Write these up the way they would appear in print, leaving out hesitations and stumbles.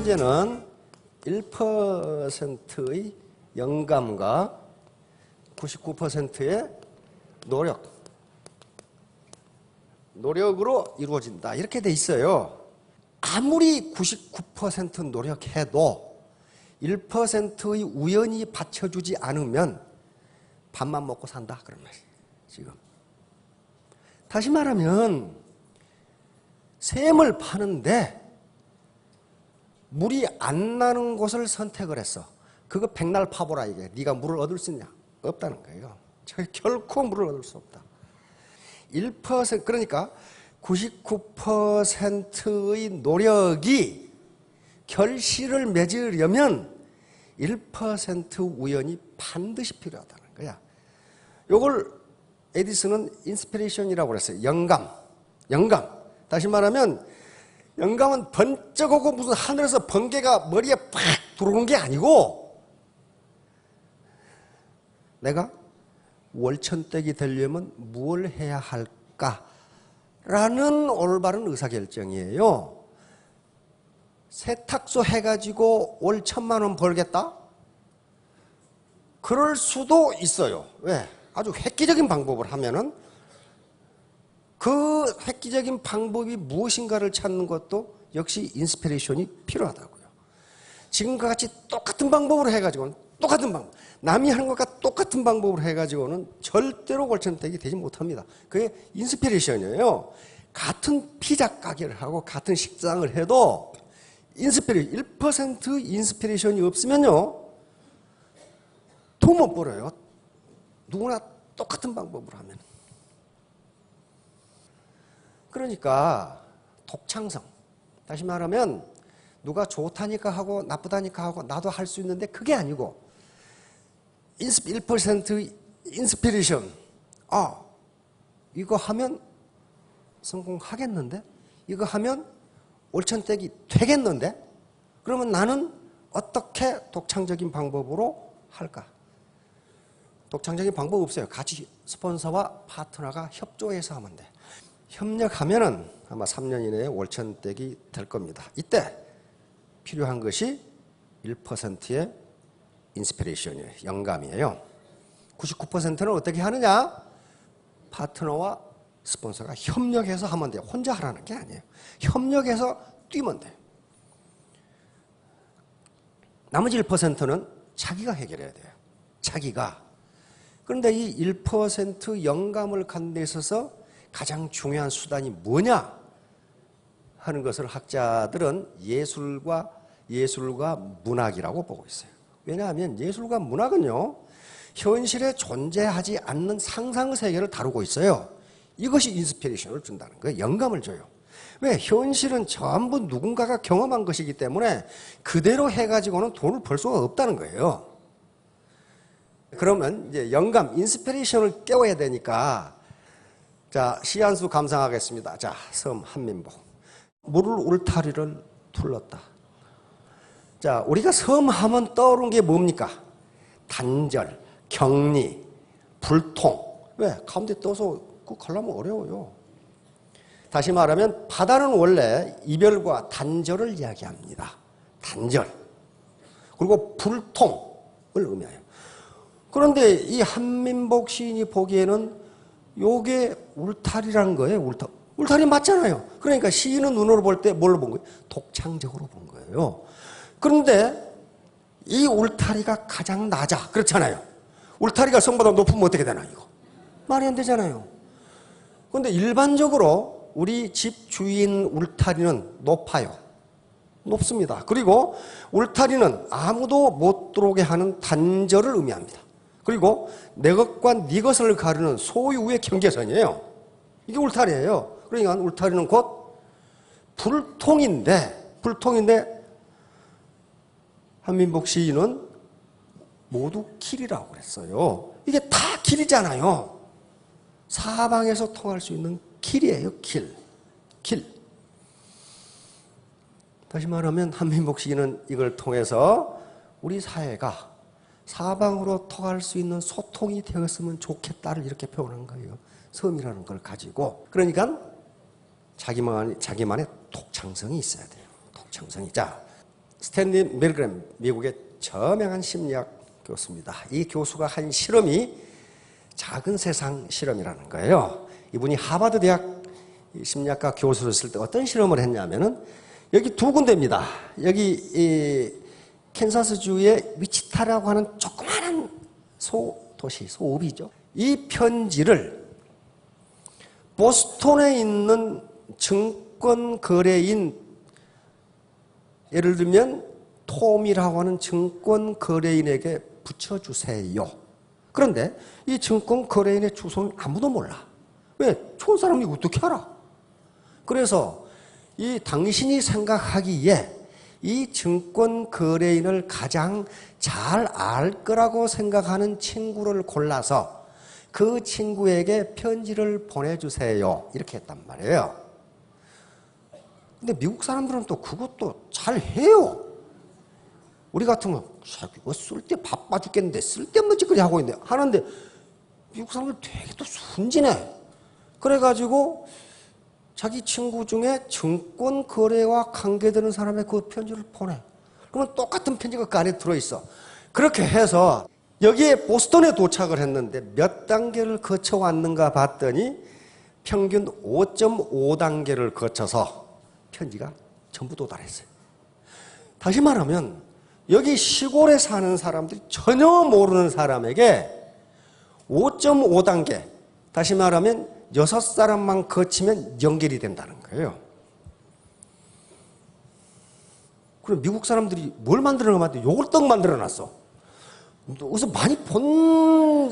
문제는 1%의 영감과 99%의 노력으로 이루어진다. 이렇게 돼 있어요. 아무리 99% 노력해도 1%의 우연이 받쳐주지 않으면 밥만 먹고 산다. 그런 말이에요. 지금. 다시 말하면 샘을 파는데 물이 안 나는 곳을 선택을 했어. 그거 백날 파보라 이게. 네가 물을 얻을 수 있냐? 없다는 거예요. 결코 물을 얻을 수 없다. 1% 그러니까 99%의 노력이 결실을 맺으려면 1% 우연이 반드시 필요하다는 거야. 요걸 에디슨은 인스피레이션이라고 그랬어요. 영감. 다시 말하면 영감은 번쩍 오고 무슨 하늘에서 번개가 머리에 팍 들어오는 게 아니고 내가 월천댁이 되려면 무엇을 해야 할까라는 올바른 의사결정이에요. 세탁소 해가지고 월 1,000만 원 벌겠다? 그럴 수도 있어요. 왜? 아주 획기적인 방법을 하면은 그 획기적인 방법이 무엇인가를 찾는 것도 역시 인스피레이션이 필요하다고요. 지금과 같이 똑같은 방법으로 해가지고는 똑같은 방법, 남이 하는 것과 똑같은 방법으로 해가지고는 절대로 월천택이 되지 못합니다. 그게 인스피레이션이에요. 같은 피자 가게를 하고 같은 식당을 해도 1% 인스피레이션이 없으면요 돈 못 벌어요. 누구나 똑같은 방법으로 하면. 그러니까 독창성. 다시 말하면 누가 좋다니까 하고 나쁘다니까 하고 나도 할 수 있는데 그게 아니고 1% 인스피레이션. 아, 이거 하면 성공하겠는데? 이거 하면 월천택이 되겠는데? 그러면 나는 어떻게 독창적인 방법으로 할까? 독창적인 방법 없어요. 같이 스폰서와 파트너가 협조해서 하면 돼. 협력하면은 아마 3년 이내에 월천택이 될 겁니다. 이때 필요한 것이 1%의 인스피레이션이에요. 영감이에요. 99%는 어떻게 하느냐? 파트너와 스폰서가 협력해서 하면 돼요. 혼자 하라는 게 아니에요. 협력해서 뛰면 돼요. 나머지 1%는 자기가 해결해야 돼요. 자기가. 그런데 이 1% 영감을 갖는 데 있어서 가장 중요한 수단이 뭐냐 하는 것을 학자들은 예술과 문학이라고 보고 있어요. 왜냐하면 예술과 문학은요 현실에 존재하지 않는 상상의 세계를 다루고 있어요. 이것이 인스피레이션을 준다는 거예요. 영감을 줘요. 왜? 현실은 전부 누군가가 경험한 것이기 때문에 그대로 해가지고는 돈을 벌 수가 없다는 거예요. 그러면 이제 영감, 인스피레이션을 깨워야 되니까 자, 시 한 수 감상하겠습니다. 자, 섬 한민복. 물을 울타리를 둘렀다. 자, 우리가 섬 하면 떠오르는 게 뭡니까? 단절, 격리, 불통. 왜? 가운데 떠서 그거 가려면 어려워요. 다시 말하면 바다는 원래 이별과 단절을 이야기합니다. 단절. 그리고 불통을 의미해요. 그런데 이 한민복 시인이 보기에는 요게 울타리라는 거예요. 울타리 맞잖아요. 그러니까 시인은 눈으로 볼 때 뭘로 본 거예요? 독창적으로 본 거예요. 그런데 이 울타리가 가장 낮아. 그렇잖아요. 울타리가 성보다 높으면 어떻게 되나 이거? 말이 안 되잖아요. 그런데 일반적으로 우리 집 주인 울타리는 높아요. 높습니다. 그리고 울타리는 아무도 못 들어오게 하는 단절을 의미합니다. 그리고 내 것과 네 것을 가르는 소유의 경계선이에요. 이게 울타리예요. 그러니까 울타리는 곧 불통인데 한민복 시인은 모두 길이라고 그랬어요. 이게 다 길이잖아요. 사방에서 통할 수 있는 길이에요. 길. 다시 말하면 한민복 시인은 이걸 통해서 우리 사회가 사방으로 통할 수 있는 소통이 되었으면 좋겠다를 이렇게 표현한 거예요. 섬이라는 걸 가지고. 그러니까 자기만의 독창성이 있어야 돼요. 독창성이. 자, 스탠리 밀그램, 미국의 저명한 심리학 교수입니다. 이 교수가 한 실험이 작은 세상 실험이라는 거예요. 이분이 하버드 대학 심리학과 교수였을 때 어떤 실험을 했냐면은 여기 두 군데입니다. 여기 캔사스주의 위치타라고 하는 조그마한 소도시, 소읍이죠. 이 편지를 보스턴에 있는 증권 거래인, 예를 들면 톰이라고 하는 증권 거래인에게 붙여주세요. 그런데 이 증권 거래인의 주소는 아무도 몰라. 왜? 좋은 사람이 어떻게 알아? 그래서 이 당신이 생각하기에 이 증권 거래인을 가장 잘 알 거라고 생각하는 친구를 골라서 그 친구에게 편지를 보내주세요. 이렇게 했단 말이에요. 근데 미국 사람들은 또 그것도 잘 해요. 우리 같으면 쓸데 바빠 죽겠는데 쓸데없는 짓거리 하고 있네 하는데 미국 사람들 되게 또 순진해. 그래가지고 자기 친구 중에 증권 거래와 관계되는 사람의 그 편지를 보내. 그러면 똑같은 편지가 그 안에 들어있어. 그렇게 해서 여기에 보스턴에 도착을 했는데 몇 단계를 거쳐왔는가 봤더니 평균 5.5단계를 거쳐서 편지가 전부 도달했어요. 다시 말하면 여기 시골에 사는 사람들이 전혀 모르는 사람에게 5.5단계, 다시 말하면 6사람만 거치면 연결이 된다는 거예요. 그럼 미국 사람들이 뭘 만들어놨는데 요걸떡 만들어놨어. 어디서 많이 본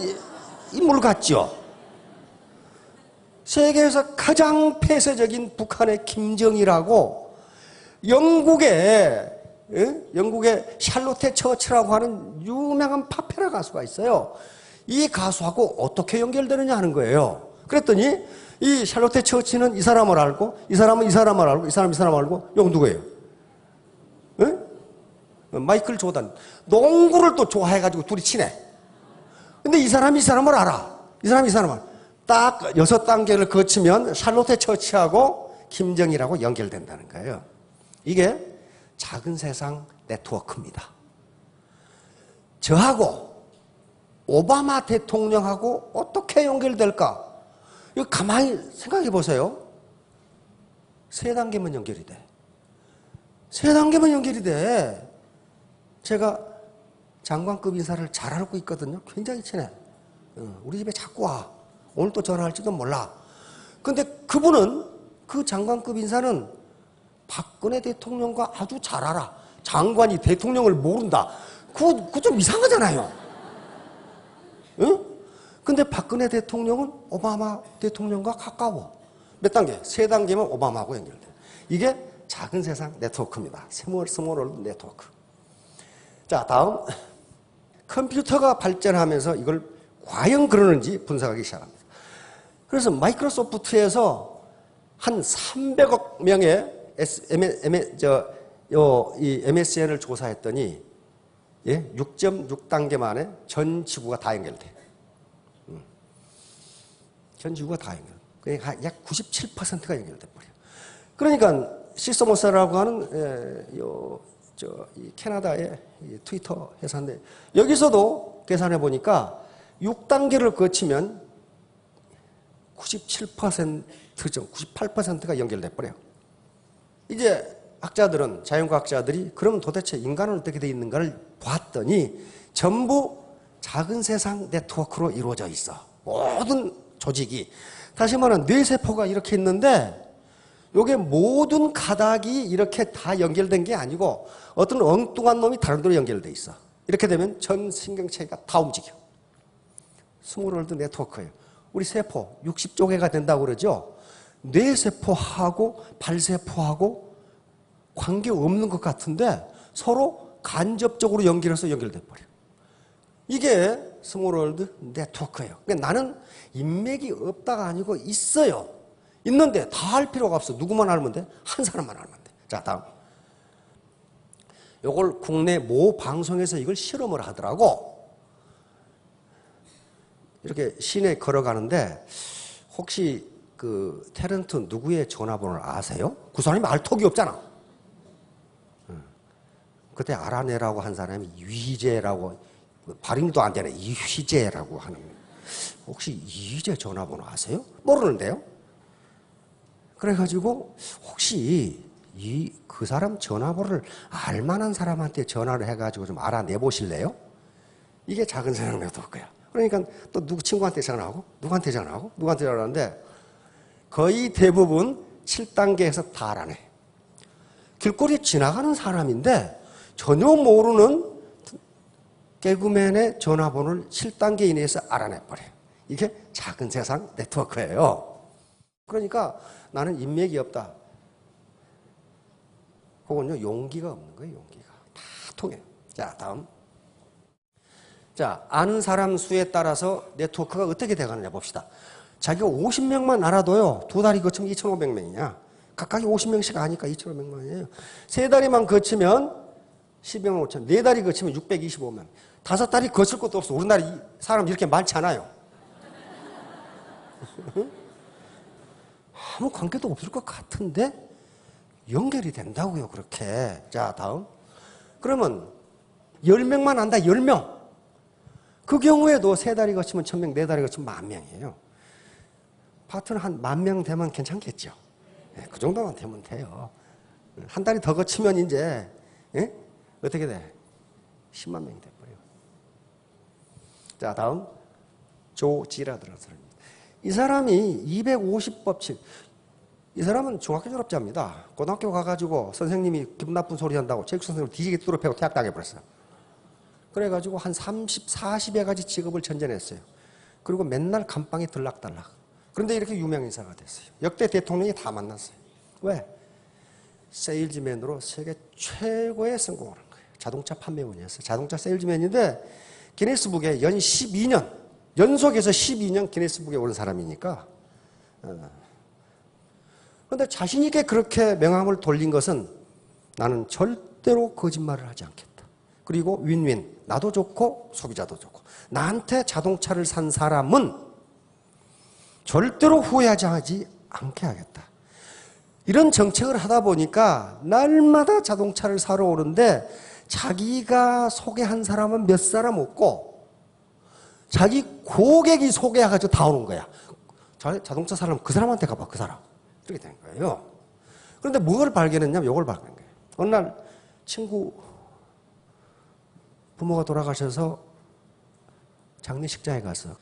인물 같죠? 세계에서 가장 폐쇄적인 북한의 김정일하고 영국의 샬롯테 처치라고 하는 유명한 파페라 가수가 있어요. 이 가수하고 어떻게 연결되느냐 하는 거예요. 그랬더니 이 샬롯테 처치는 이 사람을 알고, 이 사람은 이 사람을 알고, 이 사람은 이 사람을 알고, 이거 누구예요? 마이클 조던. 농구를 또 좋아해가지고 둘이 친해. 근데 이 사람이 이 사람을 알아. 이 사람이 이 사람을 알아. 딱 6단계를 거치면 샬롯테 처치하고 김정일하고 연결된다는 거예요. 이게 작은 세상 네트워크입니다. 저하고 오바마 대통령하고 어떻게 연결될까? 이거 가만히 생각해 보세요. 3단계만 연결이 돼. 3단계만 연결이 돼. 제가 장관급 인사를 잘 알고 있거든요. 굉장히 친해. 우리 집에 자꾸 와. 오늘 또 전화할지도 몰라. 근데 그분은, 그 장관급 인사는 박근혜 대통령과 아주 잘 알아. 장관이 대통령을 모른다. 그거 좀 이상하잖아요. 응? 근데 박근혜 대통령은 오바마 대통령과 가까워. 몇 단계? 3단계면 오바마하고 연결돼. 이게 작은 세상 네트워크입니다. 스몰월드 네트워크. 자, 다음. 컴퓨터가 발전하면서 이걸 과연 그러는지 분석하기 시작합니다. 그래서 마이크로소프트에서 한 300억 명의 이 MSN을 조사했더니 6.6단계 만에 전 지구가 다 연결돼. 전 지구가 다 연결. 그러니까 약 97%가 연결돼 버려. 그러니까 시스모스라고 하는 이 캐나다의 트위터 회사인데 여기서도 계산해 보니까 6단계를 거치면 97%정 98%가 연결돼 버려요. 이제 학자들은, 자연과학자들이 그럼 도대체 인간은 어떻게 되어 있는가를 봤더니 전부 작은 세상 네트워크로 이루어져 있어. 모든 조직이. 다시 말하면 뇌세포가 이렇게 있는데 요게 모든 가닥이 이렇게 다 연결된 게 아니고 어떤 엉뚱한 놈이 다른 데로 연결돼 있어. 이렇게 되면 전 신경체가 다 움직여. 스몰월드 네트워크예요. 우리 세포 60조 개가 된다고 그러죠. 뇌세포하고 발세포하고 관계없는 것 같은데 서로 간접적으로 연결해서 연결돼 버려. 이게 스몰월드 네트워크예요. 그러니까 나는 인맥이 없다가 아니고 있어요. 있는데 다 할 필요가 없어. 누구만 알면 돼? 한 사람만 알면 돼. 자, 다음. 요걸 국내 모 방송에서 이걸 실험을 하더라고. 이렇게 시내 걸어가는데 혹시 그 탤런트 누구의 전화번호를 아세요? 그 사람이 알 턱이 없잖아. 그때 알아내라고 한 사람이 이휘재라고, 발음도 안 되네. 이휘재라고 하는. 혹시 이휘재 전화번호 아세요? 모르는데요. 그래가지고 혹시 그 사람 전화번호를 알만한 사람한테 전화를 해가지고 좀 알아내 보실래요? 이게 작은 세상 네트워크야. 그러니까 또 누구 친구한테 전화하고 누구한테 전화하고 누구한테 전화하는데 거의 대부분 7단계에서 다 알아내. 길거리에 지나가는 사람인데 전혀 모르는 개그맨의 전화번호를 7단계 이내에서 알아내버려요. 이게 작은 세상 네트워크예요. 그러니까 나는 인맥이 없다. 그건요, 용기가 없는 거예요, 용기가. 다 통해요. 자, 다음. 자, 아는 사람 수에 따라서 네트워크가 어떻게 돼가느냐 봅시다. 자기가 50명만 알아도요, 두 달이 거치면 2,500명이냐. 각각이 50명씩 아니까 2,500명이에요. 세 다리만 거치면 12만 5천, 네 다리 거치면 625명. 다섯 다리 거칠 것도 없어. 우리나라 사람 이렇게 많지 않아요. 아무 관계도 없을 것 같은데 연결이 된다고요, 그렇게. 자, 다음. 그러면 10명만 안다, 10명. 그 경우에도 세 다리 거치면 1,000명, 네 다리 거치면 10,000명이에요. 파트너 한 10,000명 되면 괜찮겠죠. 네, 그 정도만 되면 돼요. 한 다리 더 거치면 이제 어떻게 돼? 10만 명이 돼버려요. 자, 다음. 조지라드라는 사람입니다. 이 사람이 250법칙. 이 사람은 중학교 졸업자입니다. 고등학교 가가지고 선생님이 기분 나쁜 소리 한다고 체육 선생님을 뒤지게 뚫어 패고 퇴학당해버렸어요. 그래가지고 한 30, 40여 가지 직업을 전전했어요. 그리고 맨날 감방에 들락달락. 그런데 이렇게 유명인사가 됐어요. 역대 대통령이 다 만났어요. 왜? 세일즈맨으로 세계 최고의 성공을 한 거예요. 자동차 판매원이었어요. 자동차 세일즈맨인데 기네스북에 연 12년, 연속해서 12년 기네스북에 오른 사람이니까. 그런데 자신 있게 그렇게 명함을 돌린 것은 나는 절대로 거짓말을 하지 않겠다. 그리고 윈윈, 나도 좋고 소비자도 좋고 나한테 자동차를 산 사람은 절대로 후회하지 않게 하겠다. 이런 정책을 하다 보니까 날마다 자동차를 사러 오는데 자기가 소개한 사람은 몇 사람 없고 자기 고객이 소개해가지고 다 오는 거야. 자동차 사려면 그 사람한테 가봐, 그 사람. 이렇게 된 거예요. 그런데 뭘 발견했냐면 이걸 발견한 거예요. 어느 날 친구 부모가 돌아가셔서 장례식장에 가서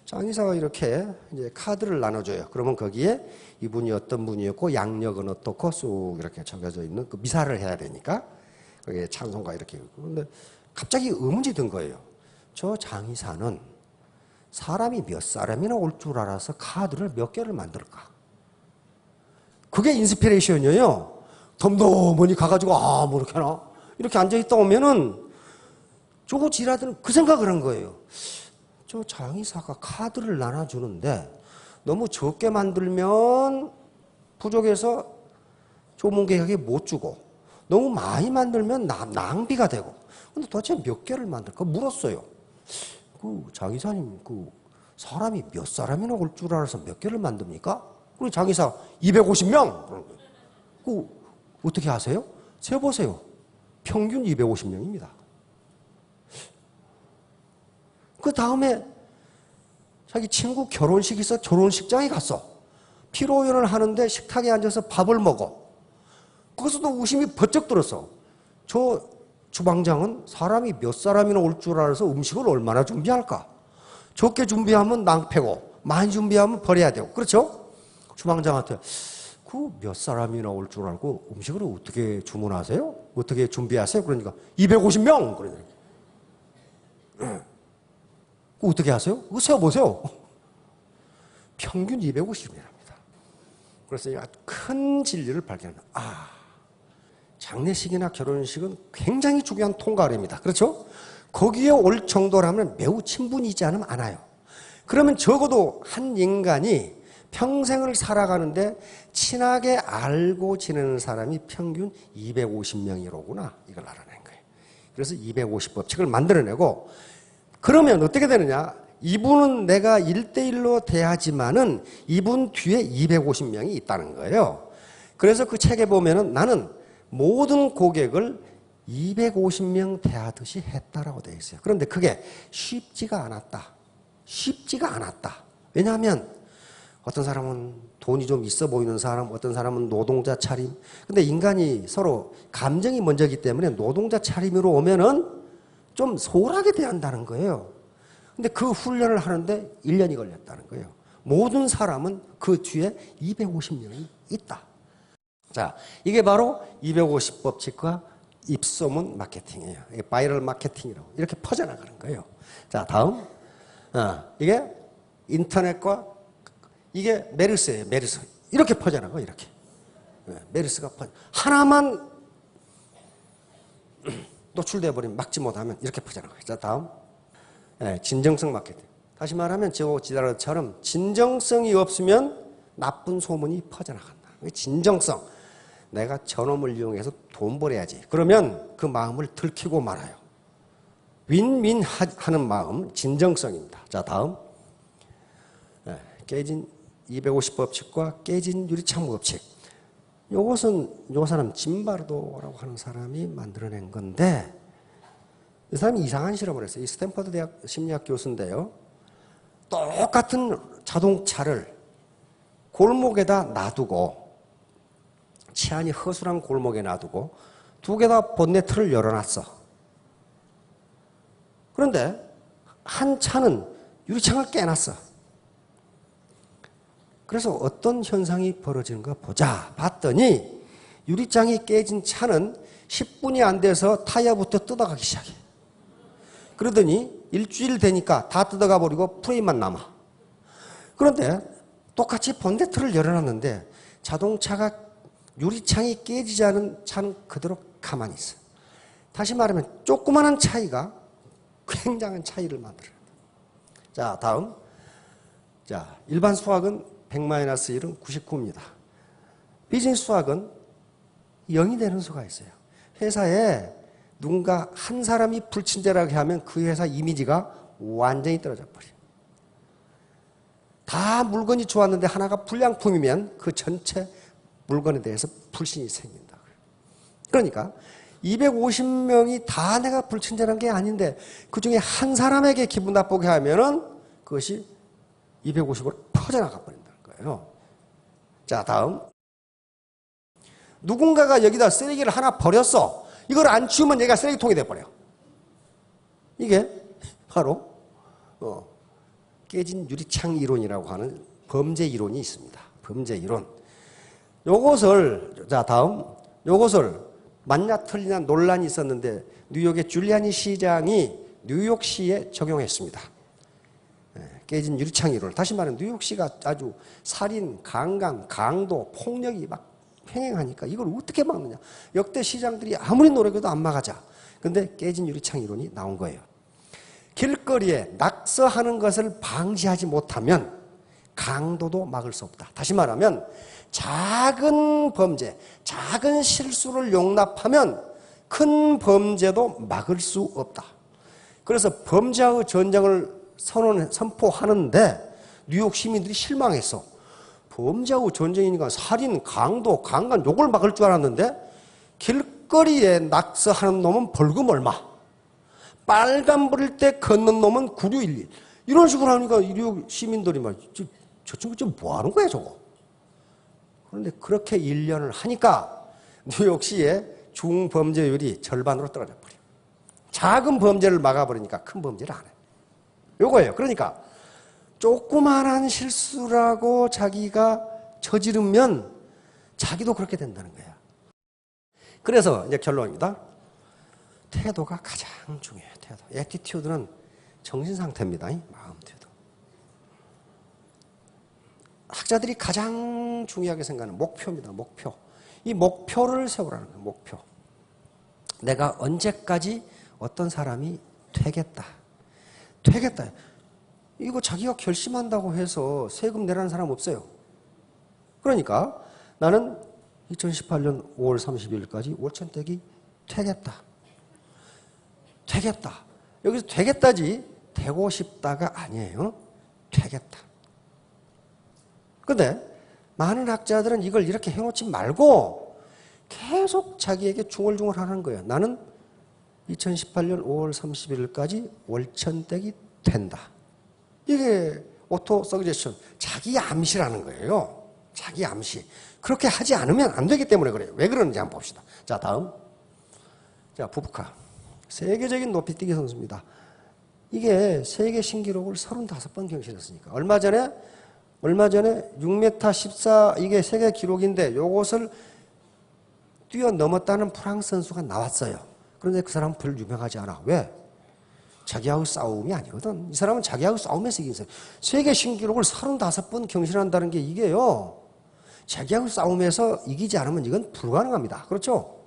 장의사가 이렇게 이제 카드를 나눠줘요. 그러면 거기에 이분이 어떤 분이었고 양력은 어떻고 쑥 이렇게 적혀져 있는 그 미사를 해야 되니까 거기에 찬송가 이렇게. 그런데 갑자기 의문이 든 거예요. 저 장의사는 사람이 몇 사람이나 올 줄 알아서 카드를 몇 개를 만들까? 그게 인스피레이션이에요. 덤덤하니 가가지고 뭐 이렇게 하나? 이렇게 앉아있다 오면은 저거 지라드는 그 생각을 한 거예요. 저 장의사가 카드를 나눠주는데 너무 적게 만들면 부족해서 조문객에게 못 주고 너무 많이 만들면 낭비가 되고. 근데 도대체 몇 개를 만들까 물었어요. 그 장의사님, 그 사람이 몇 사람이나 올 줄 알아서 몇 개를 만듭니까? 그리고 장의사 250명. 그 어떻게 아세요? 세어보세요. 평균 250명입니다. 그 다음에 자기 친구 결혼식이 있어 결혼식장에 갔어. 피로연을 하는데 식탁에 앉아서 밥을 먹어. 거기서도 의심이 번쩍 들었어. 저 주방장은 사람이 몇 사람이나 올 줄 알아서 음식을 얼마나 준비할까? 적게 준비하면 낭패고 많이 준비하면 버려야 되고. 그렇죠? 주방장한테 그 몇 사람이나 올 줄 알고 음식을 어떻게 주문하세요? 어떻게 준비하세요? 그러니까 250명! 그러더니 그거 어떻게 하세요? 그거 세어보세요. 평균 250이랍니다. 그래서 큰 진리를 발견합니다. 장례식이나 결혼식은 굉장히 중요한 통과입니다. 그렇죠? 거기에 올 정도라면 매우 친분이지 않으면 안 와요. 그러면 적어도 한 인간이 평생을 살아가는데 친하게 알고 지내는 사람이 평균 250명이로구나. 이걸 알아낸 거예요. 그래서 250법칙을 만들어내고 그러면 어떻게 되느냐? 이분은 내가 1대1로 대하지만은 이분 뒤에 250명이 있다는 거예요. 그래서 그 책에 보면은 나는 모든 고객을 250명 대하듯이 했다라고 되어 있어요. 그런데 그게 쉽지가 않았다. 쉽지가 않았다. 왜냐하면 어떤 사람은 돈이 좀 있어 보이는 사람, 어떤 사람은 노동자 차림. 근데 인간이 서로 감정이 먼저이기 때문에 노동자 차림으로 오면은 좀 소홀하게 대한다는 거예요. 근데 그 훈련을 하는데 1년이 걸렸다는 거예요. 모든 사람은 그 뒤에 250명이 있다. 자, 이게 바로 250법칙과 입소문 마케팅이에요. 이게 바이럴 마케팅이라고 이렇게 퍼져나가는 거예요. 자, 다음. 이게 인터넷과 이게 메르스예요. 메르스. 이렇게 퍼져나가요. 이렇게. 메르스가 하나만 노출되어 버리면 막지 못하면 이렇게 퍼져나가요. 자, 다음. 진정성 마케팅. 다시 말하면 지다라처럼 진정성이 없으면 나쁜 소문이 퍼져나간다. 진정성. 내가 저놈을 이용해서 돈 벌어야지. 그러면 그 마음을 들키고 말아요. 윈윈 하는 마음, 진정성입니다. 자, 다음. 깨진 250법칙과 깨진 유리창 법칙. 요것은 요 사람 짐바르도라고 하는 사람이 만들어낸 건데 이 사람이 이상한 실험을 했어요. 이 스탠퍼드 대학 심리학 교수인데요. 똑같은 자동차를 골목에다 놔두고 치안이 허술한 골목에 놔두고 두 개 다 본네트를 열어놨어. 그런데 한 차는 유리창을 깨놨어. 그래서 어떤 현상이 벌어지는가 보자 봤더니 유리창이 깨진 차는 10분이 안 돼서 타이어부터 뜯어가기 시작해. 그러더니 일주일 되니까 다 뜯어가 버리고 프레임만 남아. 그런데 똑같이 본네트를 열어놨는데 자동차가 유리창이 깨지지 않은 차는 그대로 가만히 있어. 다시 말하면 조그마한 차이가 굉장한 차이를 만들어요. 자, 다음. 자, 일반 수학은 100-1은 99입니다. 비즈니스 수학은 0이 되는 수가 있어요. 회사에 누군가 한 사람이 불친절하게 하면 그 회사 이미지가 완전히 떨어져 버려요. 다 물건이 좋았는데 하나가 불량품이면 그 전체 물건에 대해서 불신이 생긴다. 그러니까 250명이 다 내가 불친절한 게 아닌데 그 중에 한 사람에게 기분 나쁘게 하면은 그것이 250으로 퍼져나가 버린다는 거예요. 자, 다음. 누군가가 여기다 쓰레기를 하나 버렸어. 이걸 안 치우면 얘가 쓰레기통이 돼버려. 이게 바로 깨진 유리창 이론이라고 하는 범죄 이론이 있습니다. 범죄 이론. 요것을 자, 다음. 요것을 맞냐 틀리냐 논란이 있었는데 뉴욕의 줄리아니 시장이 뉴욕시에 적용했습니다. 깨진 유리창 이론을. 다시 말하면 뉴욕시가 아주 살인, 강간, 강도, 폭력이 막 횡행하니까 이걸 어떻게 막느냐. 역대 시장들이 아무리 노력해도 안 막아자. 근데 깨진 유리창 이론이 나온 거예요. 길거리에 낙서하는 것을 방지하지 못하면 강도도 막을 수 없다. 다시 말하면 작은 범죄, 작은 실수를 용납하면 큰 범죄도 막을 수 없다. 그래서 범죄의 전쟁을 선포하는데 뉴욕 시민들이 실망했어. 범죄하고 전쟁이니까 살인, 강도, 강간 요걸 막을 줄 알았는데 길거리에 낙서하는 놈은 벌금 얼마, 빨간불일 때 걷는 놈은 구류일일 이런 식으로 하니까 뉴욕 시민들이 막 저 친구 지금 뭐 하는 거야 저거. 그런데 그렇게 1년을 하니까 뉴욕시의 중범죄율이 절반으로 떨어져 버려. 작은 범죄를 막아버리니까 큰 범죄를 안 해. 요거예요. 그러니까 조그만한 실수라고 자기가 저지르면 자기도 그렇게 된다는 거야. 그래서 이제 결론입니다. 태도가 가장 중요해요. 태도. 애티튜드는 정신 상태입니다. 마음 태도. 학자들이 가장 중요하게 생각하는 목표입니다. 목표. 이 목표를 세우라는 거예요. 목표. 내가 언제까지 어떤 사람이 되겠다. 되겠다. 이거 자기가 결심한다고 해서 세금 내라는 사람 없어요. 그러니까 나는 2018년 5월 30일까지 월천댁이 되겠다. 되겠다. 여기서 되겠다지 되고 싶다가 아니에요. 되겠다. 그런데 많은 학자들은 이걸 이렇게 해놓지 말고 계속 자기에게 중얼중얼 하는 거예요. 나는 2018년 5월 31일까지 월천댁이 된다. 이게 오토 서제션, 자기 암시라는 거예요. 자기 암시. 그렇게 하지 않으면 안 되기 때문에 그래요. 왜 그러는지 한번 봅시다. 자, 다음. 자, 부부카. 세계적인 높이뛰기 선수입니다. 이게 세계 신기록을 35번 경신했으니까. 얼마 전에 6m 14 이게 세계 기록인데 요것을 뛰어넘었다는 프랑스 선수가 나왔어요. 그런데 그 사람은 별 유명하지 않아. 왜? 자기하고 싸움이 아니거든. 이 사람은 자기하고 싸움에서 이긴 사람. 세계 신기록을 35번 경신한다는 게 이게요. 자기하고 싸움에서 이기지 않으면 이건 불가능합니다. 그렇죠?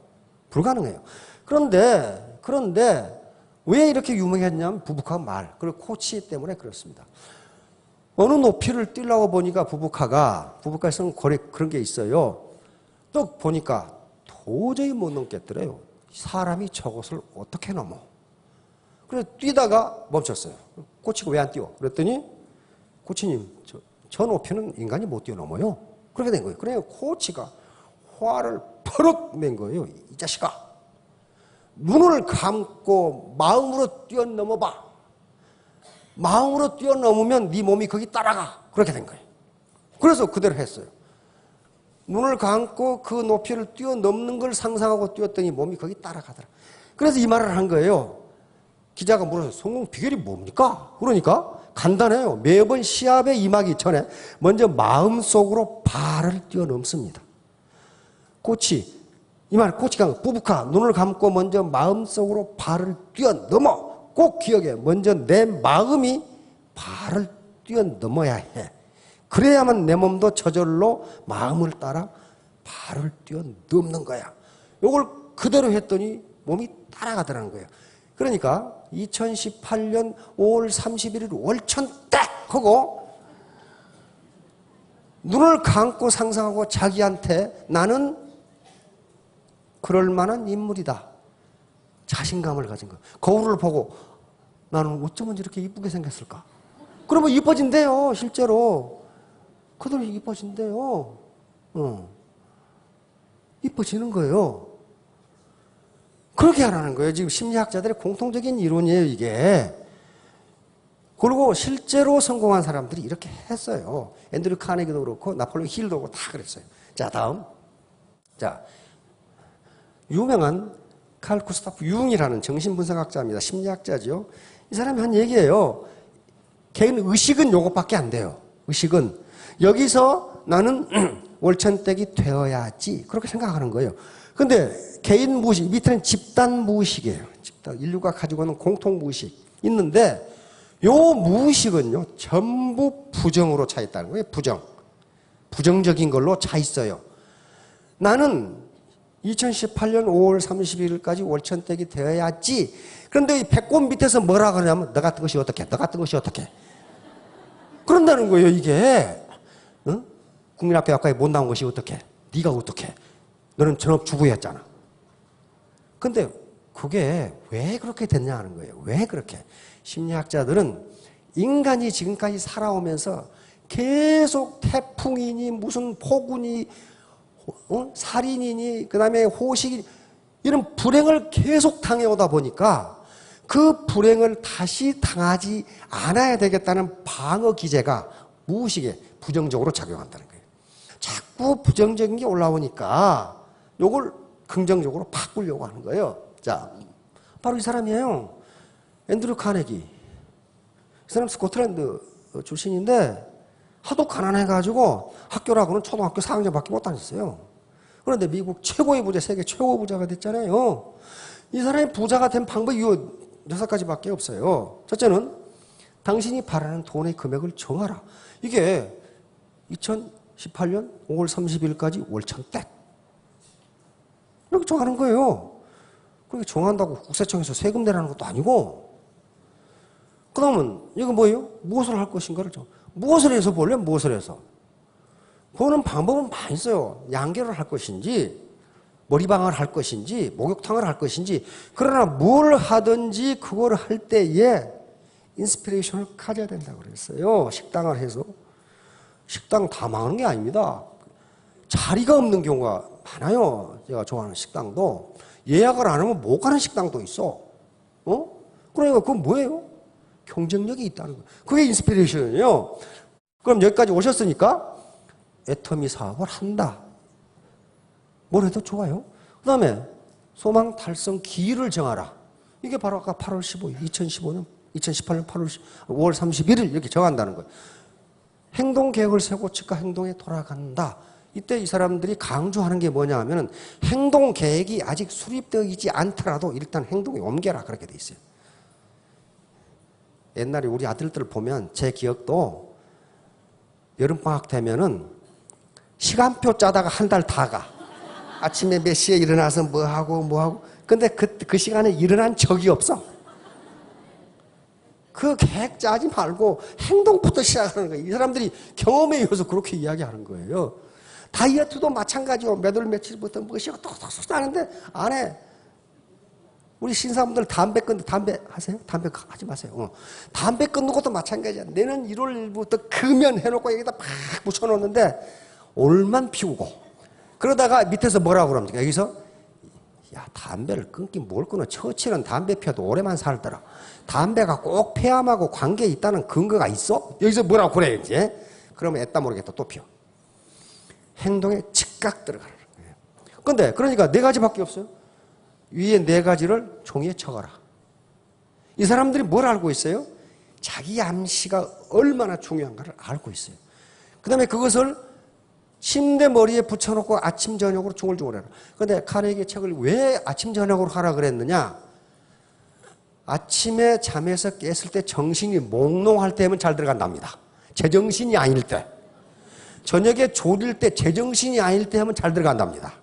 불가능해요. 그런데 왜 이렇게 유명했냐면 부부카 말, 그리고 코치 때문에 그렇습니다. 어느 높이를 뛰려고 보니까 부부카에서는 그런 게 있어요. 또 보니까 도저히 못 넘겠더래요. 사람이 저것을 어떻게 넘어? 그래서 뛰다가 멈췄어요. 코치가 왜 안 뛰어? 그랬더니 코치님, 저 높이는 인간이 못 뛰어넘어요. 그렇게 된 거예요. 그래서 코치가 화를 퍼럭 낸 거예요. 이 자식아. 눈을 감고 마음으로 뛰어넘어봐. 마음으로 뛰어넘으면 네 몸이 거기 따라가. 그렇게 된 거예요. 그래서 그대로 했어요. 눈을 감고 그 높이를 뛰어넘는 걸 상상하고 뛰었더니 몸이 거기 따라가더라. 그래서 이 말을 한 거예요. 기자가 물어서 성공 비결이 뭡니까? 그러니까 간단해요. 매번 시합에 임하기 전에 먼저 마음속으로 발을 뛰어넘습니다. 코치가 부부카 눈을 감고 먼저 마음속으로 발을 뛰어넘어. 꼭 기억해. 먼저 내 마음이 발을 뛰어넘어야 해. 그래야만 내 몸도 저절로 마음을 따라 발을 뛰어넘는 거야. 이걸 그대로 했더니 몸이 따라가더라는 거예요. 그러니까 2018년 5월 31일 월천 딱 하고 눈을 감고 상상하고 자기한테 나는 그럴 만한 인물이다. 자신감을 가진 거예요. 거울을 보고 나는 어쩌면 이렇게 이쁘게 생겼을까? 그러면 이뻐진대요. 실제로. 그대로 이뻐진대요. 이뻐지는 거예요. 그렇게 하라는 거예요. 지금 심리학자들의 공통적인 이론이에요, 이게. 그리고 실제로 성공한 사람들이 이렇게 했어요. 앤드류 카네기도 그렇고 나폴레옹 힐도 그렇고 다 그랬어요. 자, 다음. 자, 유명한 칼 구스타프 융이라는 정신분석학자입니다. 심리학자죠. 이 사람이 한 얘기예요. 개인 의식은 요것밖에 안 돼요. 의식은. 여기서 나는 월천댁이 되어야지. 그렇게 생각하는 거예요. 근데 개인 무의식, 밑에는 집단 무의식이에요. 인류가 가지고 있는 공통 무의식 있는데 요 무의식은요 전부 부정으로 차 있다는 거예요. 부정적인 걸로 차 있어요. 나는 2018년 5월 31일까지 월천댁이 되어야지. 그런데 이 배꼽 밑에서 뭐라 그러냐면 너 같은 것이 어떻게? 너 같은 것이 어떻게? 그런다는 거예요. 이게 국민학교학과에 못 나온 것이 어떻게? 네가 어떻게? 너는 전업주부였잖아. 근데 그게 왜 그렇게 됐냐 하는 거예요. 왜 그렇게? 심리학자들은 인간이 지금까지 살아오면서 계속 태풍이니 무슨 폭우니 살인이니 그다음에 호식이 이런 불행을 계속 당해오다 보니까 그 불행을 다시 당하지 않아야 되겠다는 방어 기제가 무의식에 부정적으로 작용한다는 거예요. 자꾸 부정적인 게 올라오니까 요걸 긍정적으로 바꾸려고 하는 거예요. 자, 바로 이 사람이에요. 앤드류 카네기. 이 사람 스코틀랜드 출신인데 하도 가난해가지고 학교라고는 초등학교 4학년밖에 못 다녔어요. 그런데 미국 최고의 부자, 세계 최고 부자가 됐잖아요. 이 사람이 부자가 된 방법이 이 6가지밖에 없어요. 첫째는 당신이 바라는 돈의 금액을 정하라. 이게 2018년 5월 30일까지 월천댁. 이렇게 정하는 거예요. 그렇게 정한다고 국세청에서 세금 내라는 것도 아니고. 그러면 이거 뭐예요? 무엇을 할 것인가를 무엇을 해서 볼래? 무엇을 해서? 보는 방법은 많이 있어요. 양계를 할 것인지 머리방을 할 것인지 목욕탕을 할 것인지. 그러나 뭘 하든지 그걸 할 때에 인스피레이션을 가져야 된다고 그랬어요. 식당을 해서. 식당 다 망하는 게 아닙니다. 자리가 없는 경우가 많아요. 제가 좋아하는 식당도. 예약을 안 하면 못 가는 식당도 있어. 그러니까 그건 뭐예요? 경쟁력이 있다는 거예요. 그게 인스피레이션이에요. 그럼 여기까지 오셨으니까 애터미 사업을 한다. 뭘 해도 좋아요. 그 다음에 소망 달성 기일을 정하라. 이게 바로 아까 8월 15일, 2018년 5월 31일 이렇게 정한다는 거예요. 행동 계획을 세우고 즉각 행동에 돌아간다. 이때 이 사람들이 강조하는 게 뭐냐 하면은 행동 계획이 아직 수립되어 있지 않더라도 일단 행동에 옮겨라. 그렇게 돼 있어요. 옛날에 우리 아들들 보면 제 기억도 여름방학 되면은 시간표 짜다가 한 달 다 가. 아침에 몇 시에 일어나서 뭐 하고. 근데 그 시간에 일어난 적이 없어. 그 계획 짜지 말고 행동부터 시작하는 거예요. 이 사람들이 경험에 의해서 그렇게 이야기하는 거예요. 다이어트도 마찬가지로 몇 월 며칠부터 무엇이고 톡톡톡 하는데 안 해. 우리 신사분들 담배 끊는데 담배 하세요? 담배 하지 마세요. 담배 끊는 것도 마찬가지야. 내년 1월부터 금연 해놓고 여기다 팍 붙여놓는데 올만 피우고 그러다가 밑에서 뭐라고 그럽니까? 여기서 야 담배를 끊긴 뭘 끊어. 처치는 담배 피워도 오래만 살더라. 담배가 꼭 폐암하고 관계 있다는 근거가 있어? 여기서 뭐라고 그래 이제. 그러면 애따 모르게 또 피워. 행동에 즉각 들어가는 거예요. 근데 그러니까 네 가지밖에 없어요. 위에 네 가지를 종이에 적어라. 이 사람들이 뭘 알고 있어요? 자기 암시가 얼마나 중요한가를 알고 있어요. 그 다음에 그것을 침대 머리에 붙여놓고 아침 저녁으로 중얼중얼해라. 그런데 카네기의 책을 왜 아침 저녁으로 하라 그랬느냐? 아침에 잠에서 깼을 때 정신이 몽롱할 때면 잘 들어간답니다. 제정신이 아닐 때. 저녁에 졸릴 때 제정신이 아닐 때 하면 잘 들어간답니다.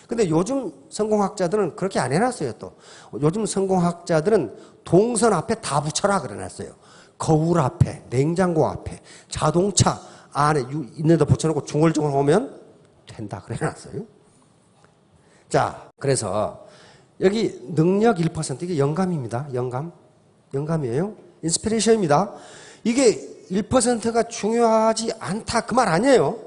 근데 요즘 성공학자들은 그렇게 안 해놨어요, 또. 요즘 성공학자들은 동선 앞에 다 붙여라 그래놨어요. 거울 앞에, 냉장고 앞에, 자동차 안에 있는 데 붙여놓고 중얼중얼 오면 된다 그래놨어요. 자, 그래서 여기 능력 1% 이게 영감입니다. 영감이에요. 인스피레이션입니다. 이게 1%가 중요하지 않다 그 말 아니에요.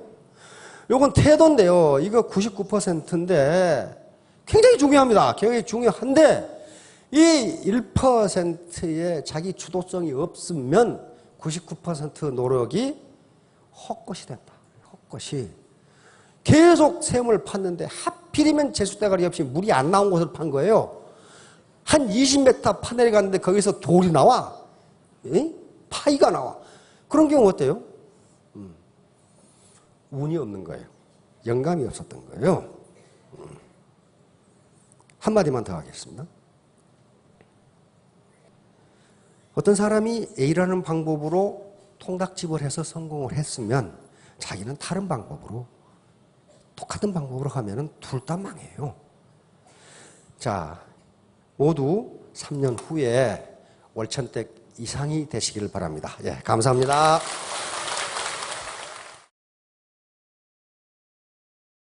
요건 태도인데요. 이거 99%인데 굉장히 중요합니다. 굉장히 중요한데 이 1%의 자기 주도성이 없으면 99% 노력이 헛것이 된다. 헛것이. 계속 샘을 팠는데 하필이면 제수대가리 없이 물이 안 나온 곳을 판 거예요. 한 20m 파내려갔는데 거기서 돌이 나와. 파이가 나와. 그런 경우 어때요? 운이 없는 거예요. 영감이 없었던 거예요. 한마디만 더 하겠습니다. 어떤 사람이 A라는 방법으로 통닭집을 해서 성공을 했으면 자기는 다른 방법으로 똑같은 방법으로 하면 둘 다 망해요. 자, 모두 3년 후에 월천댁 이상이 되시기를 바랍니다. 예, 감사합니다.